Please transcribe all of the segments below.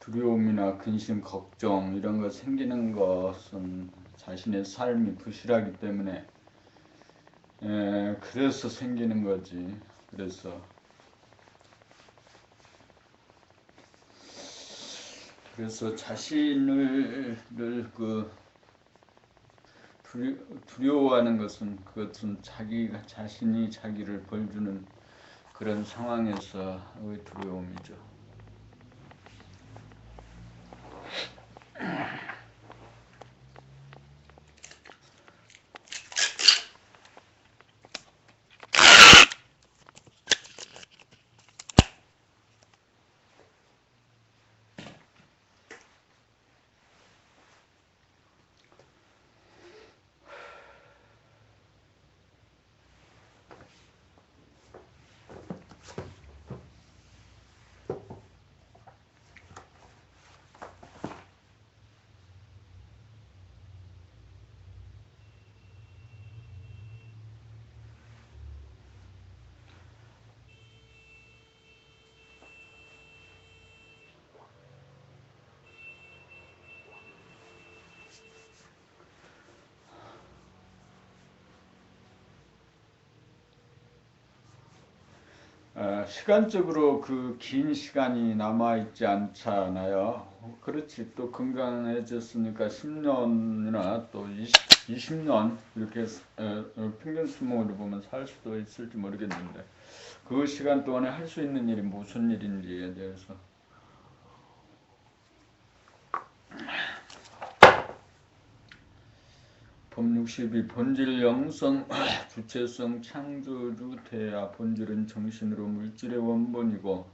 두려움이나 근심, 걱정 이런 거 생기는 것은 자신의 삶이 부실하기 때문에 그래서 생기는 거지. 그래서 자신을 두려워하는 것은 그것은 자신이 자기를 벌주는 그런 상황에서의 두려움이죠. 시간적으로 그 긴 시간이 남아있지 않잖아요. 그렇지. 또 건강해졌으니까 10년이나 또 20년 이렇게 평균 수명으로 보면 살 수도 있을지 모르겠는데 그 시간 동안에 할 수 있는 일이 무슨 일인지에 대해서 법 62 본질 영성 주체성 창조주 태야. 본질은 정신으로 물질의 원본이고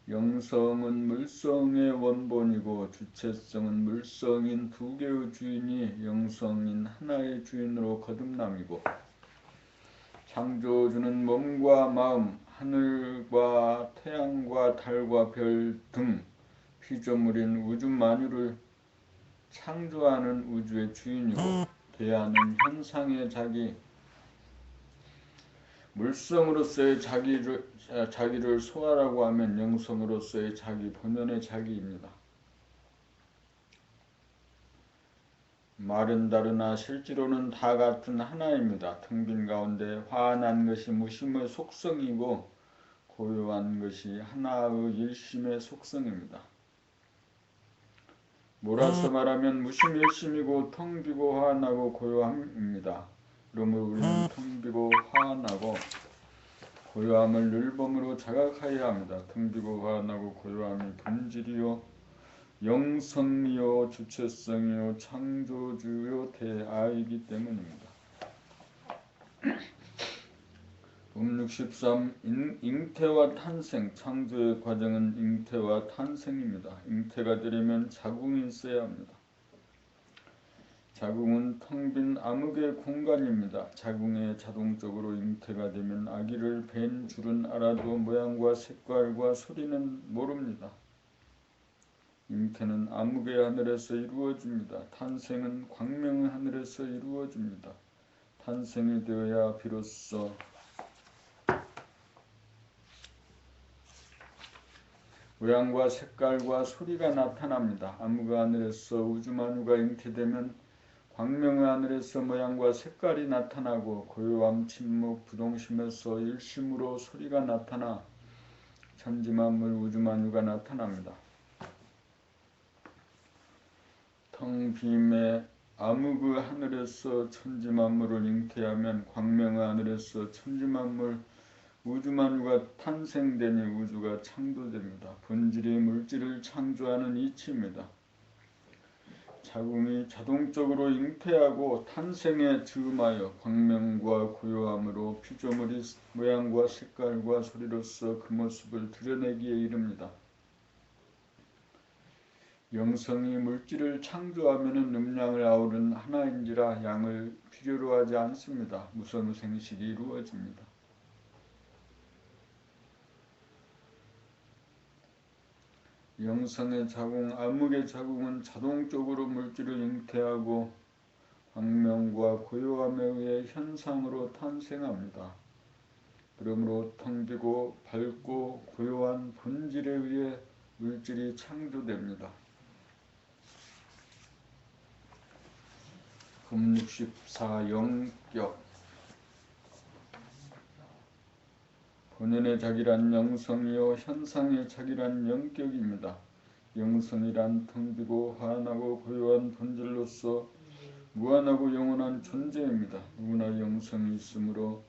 영성은 물성의 원본이고 주체성은 물성인 두 개의 주인이 영성인 하나의 주인으로 거듭남이고 창조주는 몸과 마음, 하늘과 태양과 달과 별 등 피조물인 우주 만유를 창조하는 우주의 주인이고 대하는 현상의 자기, 물성으로서의 자기를 소화라고 하면 영성으로서의 자기, 본연의 자기입니다. 말은 다르나 실제로는 다 같은 하나입니다. 텅 빈 가운데 화난 것이 무심의 속성이고 고요한 것이 하나의 일심의 속성입니다. 몰아서 말하면 무심 일심이고 텅 비고 화나고 고요함입니다. 그러므로 우리는 텅 비고 화나고 고요함을 늘범으로 자각하여야 합니다. 텅 비고 화나고 고요함이 본질이요 영성이요 주체성이요 창조주요 대아이기 때문입니다. 법 63 잉태와 탄생. 창조의 과정은 잉태와 탄생입니다. 잉태가 되려면 자궁이 있어야 합니다. 자궁은 텅 빈 암흑의 공간입니다. 자궁에 자동적으로 잉태가 되면 아기를 뵌 줄은 알아도 모양과 색깔과 소리는 모릅니다. 잉태는 암흑의 하늘에서 이루어집니다. 탄생은 광명의 하늘에서 이루어집니다. 탄생이 되어야 비로소 모양과 색깔과 소리가 나타납니다. 암흑의 하늘에서 우주만유가 잉태되면 광명의 하늘에서 모양과 색깔이 나타나고 고요함, 침묵, 부동심에서 일심으로 소리가 나타나 천지만물 우주만유가 나타납니다. 텅 빔의 암흑의 하늘에서 천지만물을 잉태하면 광명의 하늘에서 천지만물 우주만유가 탄생되니 우주가 창조됩니다. 본질이 물질을 창조하는 이치입니다. 자궁이 자동적으로 잉태하고 탄생에 즈음하여 광명과 고요함으로 피조물이 모양과 색깔과 소리로서 그 모습을 드러내기에 이릅니다. 영성이 물질을 창조하면 음양을 아우른 하나인지라 양을 필요로 하지 않습니다. 무성생식이 이루어집니다. 영성의 자궁, 암흑의 자궁은 자동적으로 물질을 잉태하고 광명과 고요함에 의해 현상으로 탄생합니다. 그러므로 텅 비고 밝고 고요한 본질에 의해 물질이 창조됩니다. 금 64 영격. 본연의 자기란 영성이요 현상의 자기란 영격입니다. 영성이란 텅비고 환하고 고요한 본질로서 무한하고 영원한 존재입니다. 누구나 영성이 있으므로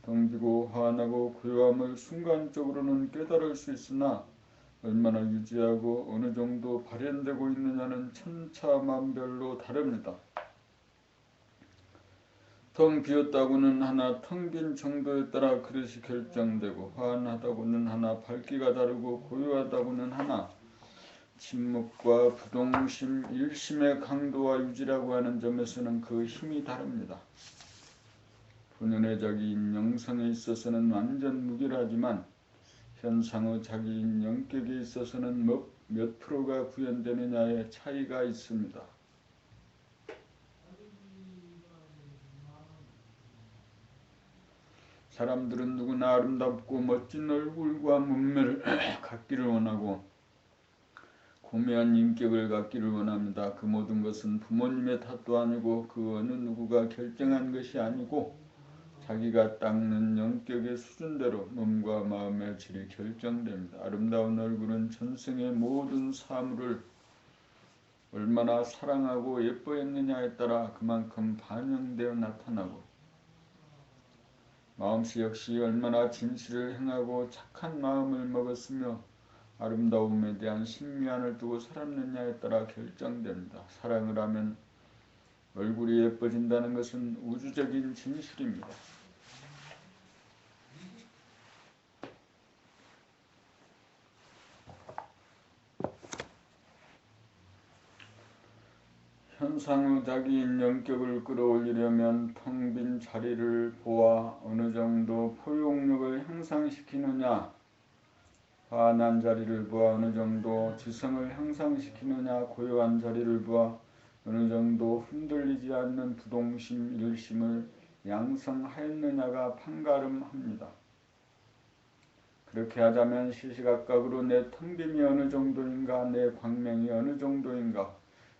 텅비고 환하고 고요함을 순간적으로는 깨달을 수 있으나 얼마나 유지하고 어느 정도 발현되고 있느냐는 천차만별로 다릅니다. 텅 비었다고는 하나 텅 빈 정도에 따라 그릇이 결정되고 환하다고는 하나 밝기가 다르고 고요하다고는 하나 침묵과 부동심, 일심의 강도와 유지라고 하는 점에서는 그 힘이 다릅니다. 본연의 자기인 영성에 있어서는 완전 무결하지만 현상의 자기인 영격에 있어서는 몇 프로가 구현되느냐의 차이가 있습니다. 사람들은 누구나 아름답고 멋진 얼굴과 몸매를 갖기를 원하고 고매한 인격을 갖기를 원합니다. 그 모든 것은 부모님의 탓도 아니고 그 어느 누구가 결정한 것이 아니고 자기가 닦는 영격의 수준대로 몸과 마음의 질이 결정됩니다. 아름다운 얼굴은 전생의 모든 사물을 얼마나 사랑하고 예뻐했느냐에 따라 그만큼 반영되어 나타나고 마음씨 역시 얼마나 진실을 행하고 착한 마음을 먹었으며 아름다움에 대한 신미안을 두고 살았느냐에 따라 결정됩니다. 사랑을 하면 얼굴이 예뻐진다는 것은 우주적인 진실입니다. 현상의 자기인 영격을 끌어올리려면 텅 빈 자리를 보아 어느 정도 포용력을 향상시키느냐, 환한 자리를 보아 어느 정도 지성을 향상시키느냐, 고요한 자리를 보아 어느 정도 흔들리지 않는 부동심, 일심을 양성하였느냐가 판가름합니다. 그렇게 하자면 시시각각으로 내 텅김이 어느 정도인가, 내 광명이 어느 정도인가,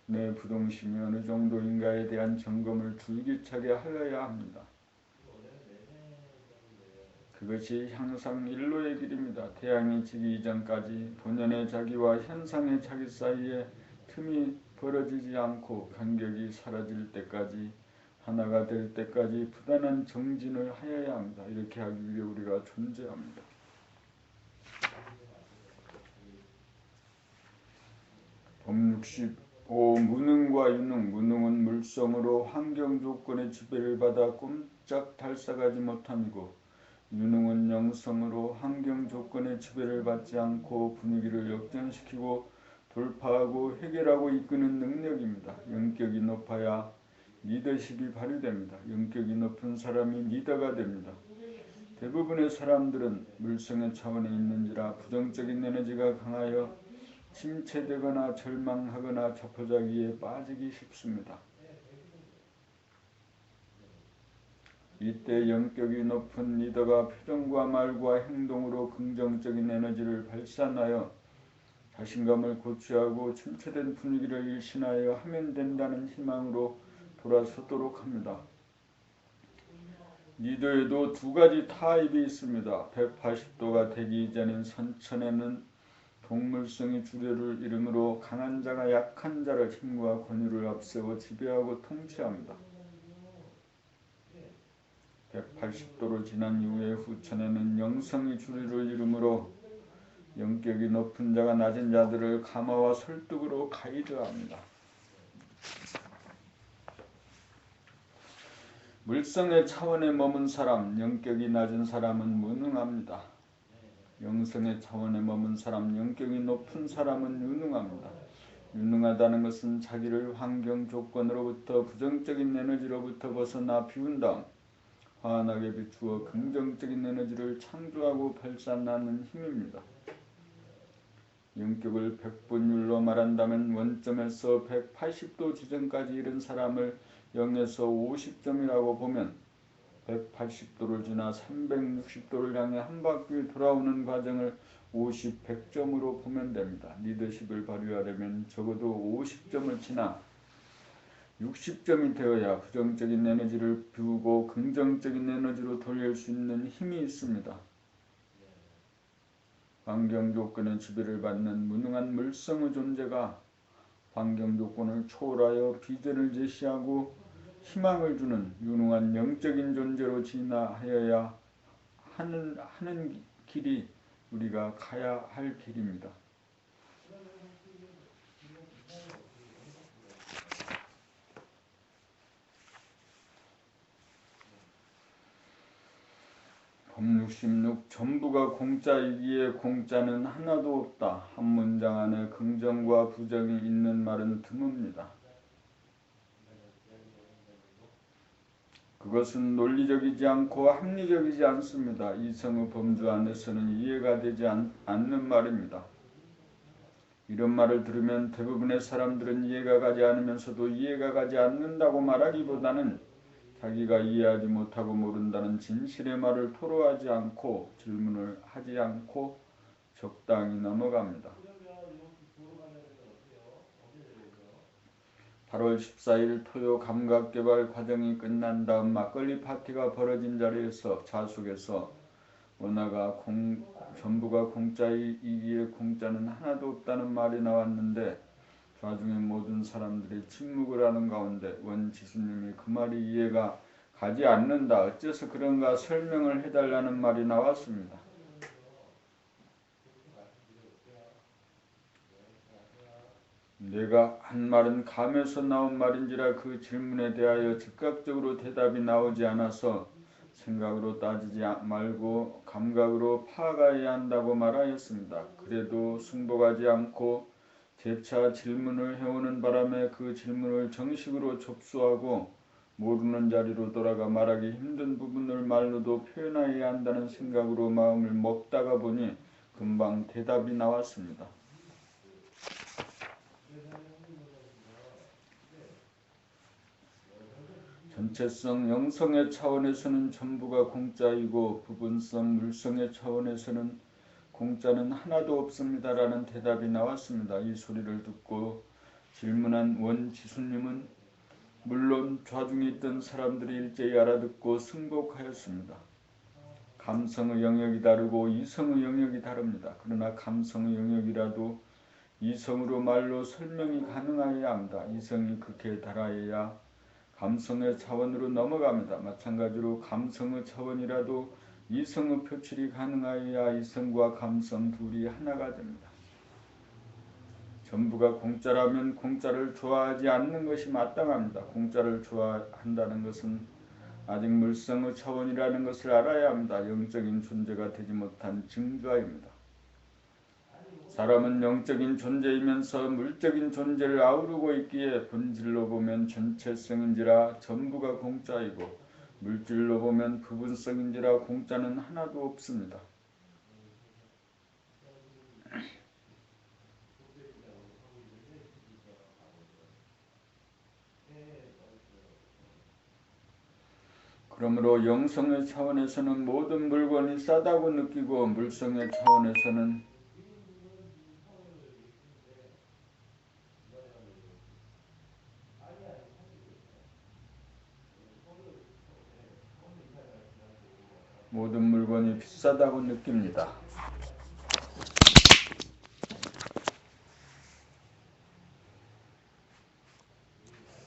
내 부동심이 어느 정도인가에 대한 점검을 줄기차게 하여야 합니다. 그것이 향상 일로의 길입니다. 태양이 지기 이전까지 본연의 자기와 현상의 자기 사이에 틈이 벌어지지 않고 간격이 사라질 때까지 하나가 될 때까지 부단한 정진을 하여야 합니다. 이렇게 하기 위해 우리가 존재합니다. 법 65 무능과 유능. 무능은 물성으로 환경 조건의 지배를 받아 꼼짝 달싹하지 못함이고 유능은 영성으로 환경 조건의 지배를 받지 않고 분위기를 역전시키고 돌파하고 해결하고 이끄는 능력입니다. 영격이 높아야 리더십이 발휘됩니다. 영격이 높은 사람이 리더가 됩니다. 대부분의 사람들은 물성의 차원에 있는지라 부정적인 에너지가 강하여 침체되거나 절망하거나 자포자기에 빠지기 쉽습니다. 이때 영격이 높은 리더가 표정과 말과 행동으로 긍정적인 에너지를 발산하여 자신감을 고취하고 침체된 분위기를 일신하여 하면 된다는 희망으로 돌아서도록 합니다. 리더에도 두 가지 타입이 있습니다. 180도가 되기 이전인 선천에는 동물성이 주류를 이루므로 강한 자가 약한 자를 힘과 권유를 앞세워 지배하고 통치합니다. 180도로 지난 이후의 후천에는 영성이 주류를 이루므로 영격이 높은 자가 낮은 자들을 감화와 설득으로 가이드합니다. 물성의 차원에 머문 사람, 영격이 낮은 사람은 무능합니다. 영성의 차원에 머문 사람, 영격이 높은 사람은 유능합니다. 유능하다는 것은 자기를 환경 조건으로부터 부정적인 에너지로부터 벗어나 비운 다음 환하게 비추어 긍정적인 에너지를 창조하고 발산하는 힘입니다. 영격을 100분율로 말한다면 원점에서 180도 지점까지 이른 사람을 0에서 50점이라고 보면 180도를 지나 360도를 향해 한 바퀴 돌아오는 과정을 50, 100점으로 보면 됩니다. 리더십을 발휘하려면 적어도 50점을 지나 60점이 되어야 부정적인 에너지를 비우고 긍정적인 에너지로 돌릴 수 있는 힘이 있습니다. 환경 조건의 지배를 받는 무능한 물성의 존재가 환경 조건을 초월하여 비전을 제시하고 희망을 주는 유능한 영적인 존재로 진화하여야 하는 길이 우리가 가야 할 길입니다. 법 66 전부가 공짜이기에 공짜는 하나도 없다. 한 문장 안에 긍정과 부정이 있는 말은 드뭅니다. 그것은 논리적이지 않고 합리적이지 않습니다. 이성의 범주 안에서는 이해가 되지 않는 말입니다. 이런 말을 들으면 대부분의 사람들은 이해가 가지 않으면서도 이해가 가지 않는다고 말하기보다는 자기가 이해하지 못하고 모른다는 진실의 말을 토로하지 않고 질문을 하지 않고 적당히 넘어갑니다. 8월 14일 토요 감각개발 과정이 끝난 다음 막걸리 파티가 벌어진 자리에서 좌숙에서 원화가 전부가 공짜이기에 공짜는 하나도 없다는 말이 나왔는데 좌중의 모든 사람들이 침묵을 하는 가운데 원지수님이 그 말이 이해가 가지 않는다. 어째서 그런가 설명을 해달라는 말이 나왔습니다. 내가 한 말은 감에서 나온 말인지라 그 질문에 대하여 즉각적으로 대답이 나오지 않아서 생각으로 따지지 말고 감각으로 파악해야 한다고 말하였습니다. 그래도 승복하지 않고 재차 질문을 해오는 바람에 그 질문을 정식으로 접수하고 모르는 자리로 돌아가 말하기 힘든 부분을 말로도 표현해야 한다는 생각으로 마음을 먹다가 보니 금방 대답이 나왔습니다. 전체성, 영성의 차원에서는 전부가 공짜이고 부분성, 물성의 차원에서는 공짜는 하나도 없습니다라는 대답이 나왔습니다. 이 소리를 듣고 질문한 원지수님은 물론 좌중에 있던 사람들이 일제히 알아듣고 승복하였습니다. 감성의 영역이 다르고 이성의 영역이 다릅니다. 그러나 감성의 영역이라도 이성으로 말로 설명이 가능해야 합니다. 이성이 극에 달하여야 감성의 차원으로 넘어갑니다. 마찬가지로 감성의 차원이라도 이성의 표출이 가능하여야 이성과 감성 둘이 하나가 됩니다. 전부가 공짜라면 공짜를 좋아하지 않는 것이 마땅합니다. 공짜를 좋아한다는 것은 아직 물성의 차원이라는 것을 알아야 합니다. 영적인 존재가 되지 못한 증거입니다. 사람은 영적인 존재이면서 물적인 존재를 아우르고 있기에 본질로 보면 전체성인지라 전부가 공짜이고 물질로 보면 부분성인지라 공짜는 하나도 없습니다. 그러므로 영성의 차원에서는 모든 물건이 싸다고 느끼고 물성의 차원에서는 모든 물건이 비싸다고 느낍니다.